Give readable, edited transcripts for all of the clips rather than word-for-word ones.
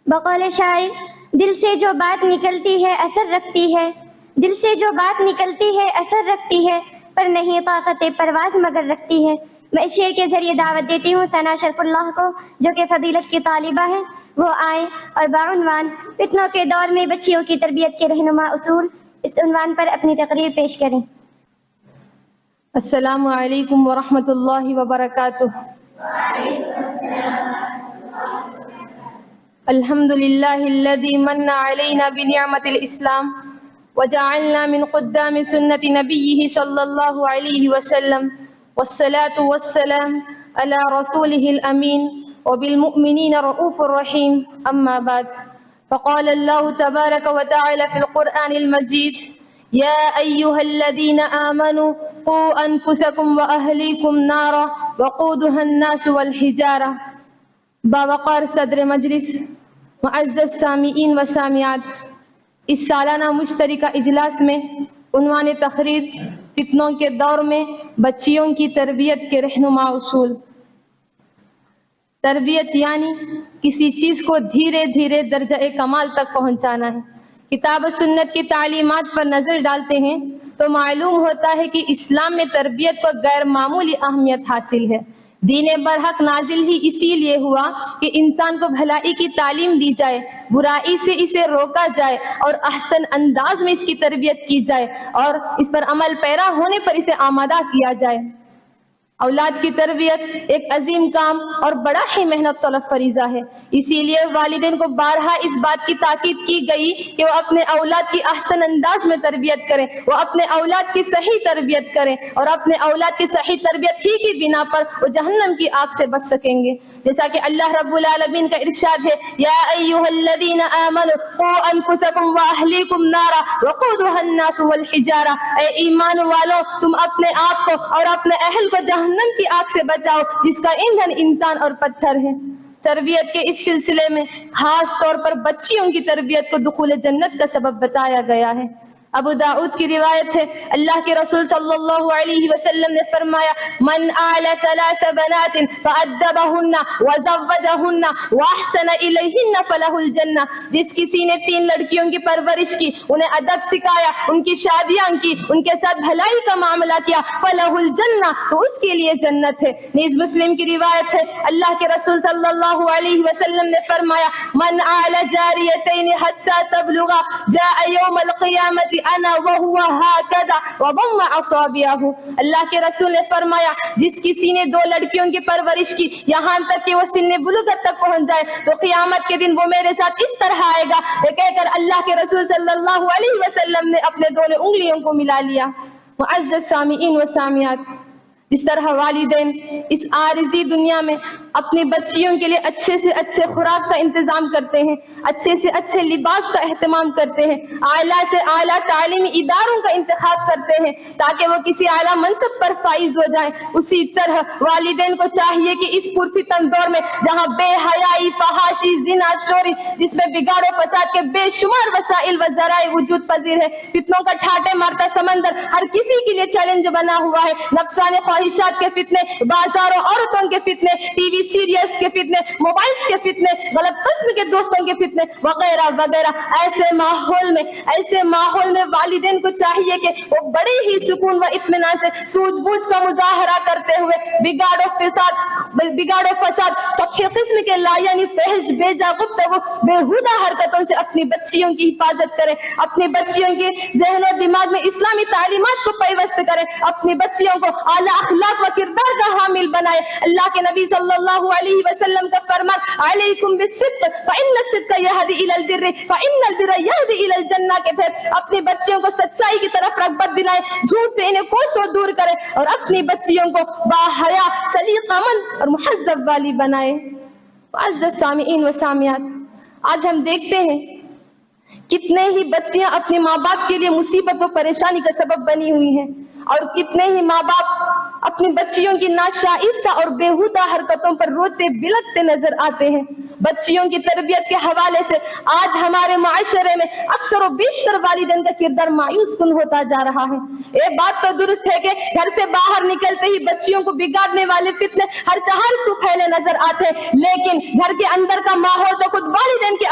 بقول شاعر، دل سے جو بات نکلتی ہے اثر رکھتی ہے، دل سے جو بات نکلتی ہے اثر رکھتی ہے، پر نہیں طاقت پرواز مگر رکھتی ہے۔ میں اس شعر کے ذریعے دعوت دیتی ہوں ثنا شرف اللہ کو، جو کہ فضیلت کی طالبہ ہیں، وہ آئیں اور بعنوان فتنوں کے دور میں بچیوں کی تربیت کے رہنما اصول، اس عنوان پر اپنی تقریر پیش کریں۔ السلام علیکم ورحمۃ اللہ وبرکاتہ۔ الحمد للہ الذی من علینا بنعمت الاسلام وجعلنا من قدام سنت نبیہ صلی اللہ علیہ وسلم، والصلاة والسلام على رسوله الامین وبالمؤمنین رؤوف الرحیم، اما بعد، فقال اللہ تبارک وتعالی فی القرآن المجید: یا ایہا الذین آمنوا قوا انفسکم واہلیکم نارا وقودها الناس والحجارہ۔ باوقار صدر مجلس، معزز سامعین و سامعات، اس سالانہ مشترکہ اجلاس میں عنوان تقریر فتنوں کے دور میں بچیوں کی تربیت کے رہنما اصول۔ تربیت یعنی کسی چیز کو دھیرے دھیرے درجہ کمال تک پہنچانا ہے۔ کتاب و سنت کی تعلیمات پر نظر ڈالتے ہیں تو معلوم ہوتا ہے کہ اسلام میں تربیت کو غیر معمولی اہمیت حاصل ہے۔ دین برحق نازل ہی اسی لیے ہوا کہ انسان کو بھلائی کی تعلیم دی جائے، برائی سے اسے روکا جائے اور احسن انداز میں اس کی تربیت کی جائے اور اس پر عمل پیرا ہونے پر اسے آمادہ کیا جائے۔ اولاد کی تربیت ایک عظیم کام اور بڑا ہی محنت طلب فریضہ ہے، اسی لیے والدین کو بارہا اس بات کی تاکید کی گئی کہ وہ اپنے اولاد کی احسن انداز میں تربیت کریں، وہ اپنے اولاد کی صحیح تربیت کریں، اور اپنے اولاد کی صحیح تربیت ہی کی بنا پر وہ جہنم کی آگ سے بچ سکیں گے۔ جیسا کہ اللہ رب العالمین کا ارشاد ہے: یا ایھا الذین آمنوا قوا انفسکم واہلیکم نارا وقودها الناس والحجارہ، اے ایمان والو، تم اپنے آپ کو اور اپنے اہل کو جہنم کی آگ سے بچاؤ جس کا ایندھن انسان اور پتھر ہے۔ تربیت کے اس سلسلے میں خاص طور پر بچیوں کی تربیت کو دخول جنت کا سبب بتایا گیا ہے۔ ابو داؤد کی روایت ہے، اللہ کے رسول صلی اللہ علیہ وسلم نے فرمایا: من آل ثلاث بنات فأدبهن وزوجهن واحسن الیہن فلہ الجنہ، جس کسی نے 3 لڑکیوں کی پرورش کی، انہیں ادب سکھایا، ان کی شادیاں کی، ان کے ساتھ بھلائی کا معاملہ کیا، فلہ الجنہ، تو اس کے لیے جنت ہے۔ نیز مسلم کی روایت ہے، اللہ کے رسول صلی اللہ علیہ وسلم نے فرمایا: من آل جاریتین حتی تبلغا جاء یوم القیامت انا وهو هكذا وضم اصابعه۔ اللہ کے رسول نے فرمایا، جس کسی نے 2 لڑکیوں کی پرورش کی یہاں تک کہ وہ سن بلوغت تک پہنچ جائے تو قیامت کے دن وہ میرے ساتھ اس طرح آئے گا، یہ کہہ کر اللہ کے رسول صلی اللہ علیہ وسلم نے اپنے دونوں انگلیوں کو ملا لیا۔ معزز سامعین و سامعات، جس طرح والدین اس عارضی دنیا میں اپنی بچیوں کے لیے اچھے سے اچھے خوراک کا انتظام کرتے ہیں، اچھے سے اچھے لباس کا اہتمام کرتے ہیں، اعلیٰ سے اعلیٰ تعلیمی اداروں کا انتخاب کرتے ہیں تاکہ وہ کسی اعلیٰ منصب پر فائز ہو جائیں، اسی طرح والدین کو چاہیے کہ اس پرفتن دور میں جہاں بے حیائی، فحاشی، زنا، چوری، جس میں بگاڑ و فساد کے بے شمار وسائل و ذرائع وجود پذیر ہے، فتنوں کا ٹھاٹے مارتا سمندر ہر کسی کے لیے چیلنج بنا ہوا ہے، نفسانی خواہشات کے فتنے، بازاروں عورتوں کے فتنے، ٹی وی سیریلز کے فتنے، موبائلز کے فتنے، غلط قسم کے دوستوں کے فتنے وغیرہ وغیرہ۔ ایسے ماحول میں والدین کو چاہیے کہ وہ بڑے ہی سکون و اطمینان سے سوجھ بوجھ کا مظاہرہ کرتے ہوئے بگاڑ و فساد، سطحی قسم کے لایعنی فحش، بیجا گفتگو، بےہودہ حرکتوں سے اپنی بچیوں کی حفاظت کریں، اپنی بچیوں کے ذہن و دماغ میں اسلامی تعلیمات کو پیوست کریں، اپنی بچیوں کو اعلیٰ اخلاق و کردار کا حامل بنائے۔ اللہ کے نبی صلی اللہ علیہ وسلم کا فرمان: علیکم بالصدق فإن الصدق یہدی الی البر فإن البر یہدی الی الجنہ کے تحت اپنی بچیوں کو سچائی کی طرف رغبت دلائیں، جھوٹ سے انہیں کوسوں دور کریں اور اپنی بچیوں کو باحیا، سلیقہ مند اور مہذب والی بنائیں۔ معزز سامعین و سامعات، آج ہم دیکھتے ہیں کتنے ہی بچیاں اپنے ماں باپ کے لیے مصیبت و پریشانی کا سبب بنی ہوئی ہیں، اور کتنے ہی ماں باپ اپنی بچیوں کی ناشائستہ اور بیہودہ حرکتوں پر روتے بلکتے نظر آتے ہیں۔ بچیوں کی تربیت کے حوالے سے آج ہمارے معاشرے میں اکثر و بیشتر والدین کا کردار مایوس کن ہوتا جا رہا ہے۔ یہ بات تو درست ہے کہ گھر سے باہر نکلتے ہی بچیوں کو بگاڑنے والے فتنے ہر چہار سو پھیلے نظر آتے ہیں، لیکن گھر کے اندر کا ماحول تو خود والدین کے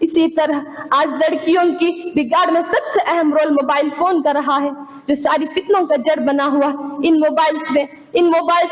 اسی طرح آج لڑکیوں کی بگاڑ میں سب سے اہم رول موبائل فون کا رہا ہے، جو ساری فتنوں کا جڑ بنا ہوا۔ ان موبائل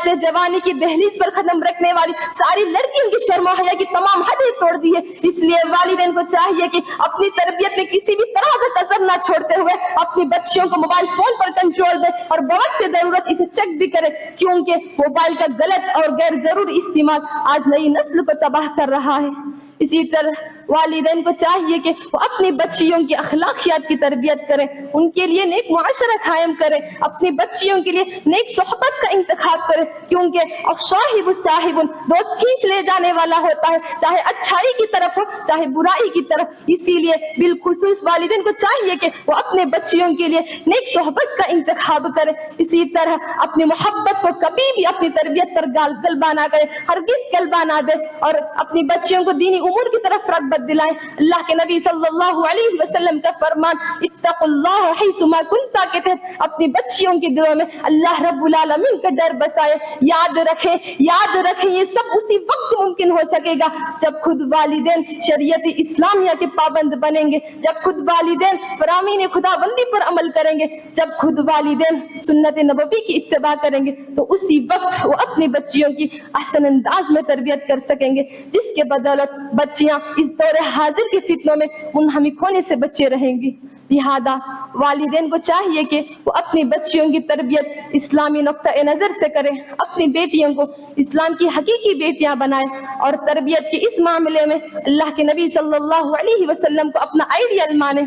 نے جوانی کی دہلیز پر قدم رکھنے والی ساری لڑکیوں کی شرم و حیا کی تمام حدیں توڑ دی ہے۔ اس لیے والدین کو چاہیے کہ اپنی تربیت میں کسی بھی طرح کا کسر نہ چھوڑتے ہوئے اپنی بچیوں کو موبائل فون پر کنٹرول دے اور بوقت ضرورت اسے چیک بھی کرے، کیونکہ موبائل کا غلط اور غیر ضروری استعمال آج نئی نسل کو تباہ کر رہا ہے۔ اسی طرح والدین کو چاہیے کہ وہ اپنی بچیوں کی اخلاقیات کی تربیت کریں، ان کے لیے نیک معاشرہ قائم کریں، اپنی بچیوں کے لیے نیک صحبت کا انتخاب کریں، کیونکہ الصاحب صاحب، دوست کھینچ لے جانے والا ہوتا ہے، چاہے اچھائی کی طرف ہو چاہے برائی کی طرف۔ اسی لیے بالخصوص والدین کو چاہیے کہ وہ اپنے بچیوں کے لیے نیک صحبت کا انتخاب کریں۔ اسی طرح اپنی محبت کو کبھی بھی اپنی تربیت پر غلبہ نہ کریں، ہرگز غلبہ نہ دے، اور اپنی بچیوں کو دینی امور کی طرف رغبت دلائیں۔ اللہ کے نبی صلی اللہ علیہ وسلم کا فرمان اتقوا اللہ حیثما کنتا کے تحت اپنی بچیوں کے دلوں میں اللہ رب العالمین کا ڈر بسائے۔ یاد رکھیں یہ سب اسی وقت ممکن ہو سکے گا جب خود والدین شریعت اسلامیہ کے پابند بنیں گے، جب خود والدین فرامین خدا بندی پر عمل کریں گے، جب خود والدین سنت نبوی کی اتباع کریں گے، تو اسی وقت وہ اپنی بچیوں کی احسن انداز میں تربیت کر سکیں گے، جس کے بدولت بچیاں اس دور حاضر کے فتنوں میں منہمک ہونے سے بچے رہیں گی۔ لہذا والدین کو چاہیے کہ وہ اپنی بچیوں کی تربیت اسلامی نقطہ نظر سے کریں، اپنی بیٹیوں کو اسلام کی حقیقی بیٹیاں بنائیں، اور تربیت کے اس معاملے میں اللہ کے نبی صلی اللہ علیہ وسلم کو اپنا آئیڈیل مانیں،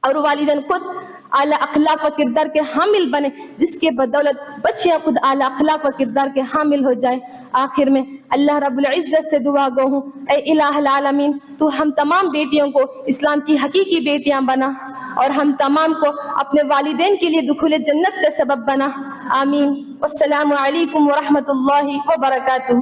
اور والدین خود اعلیٰ اخلاق و کردار کے حامل بنے، جس کے بدولت بچیاں خود اعلیٰ اخلاق و کردار کے حامل ہو جائیں۔ آخر میں اللہ رب العزت سے دعا گو ہوں، اے الہ العالمین، تو ہم تمام بیٹیوں کو اسلام کی حقیقی بیٹیاں بنا، اور ہم تمام کو اپنے والدین کے لیے دخول جنت کا سبب بنا۔ آمین۔ والسلام علیکم ورحمۃ اللہ وبرکاتہ۔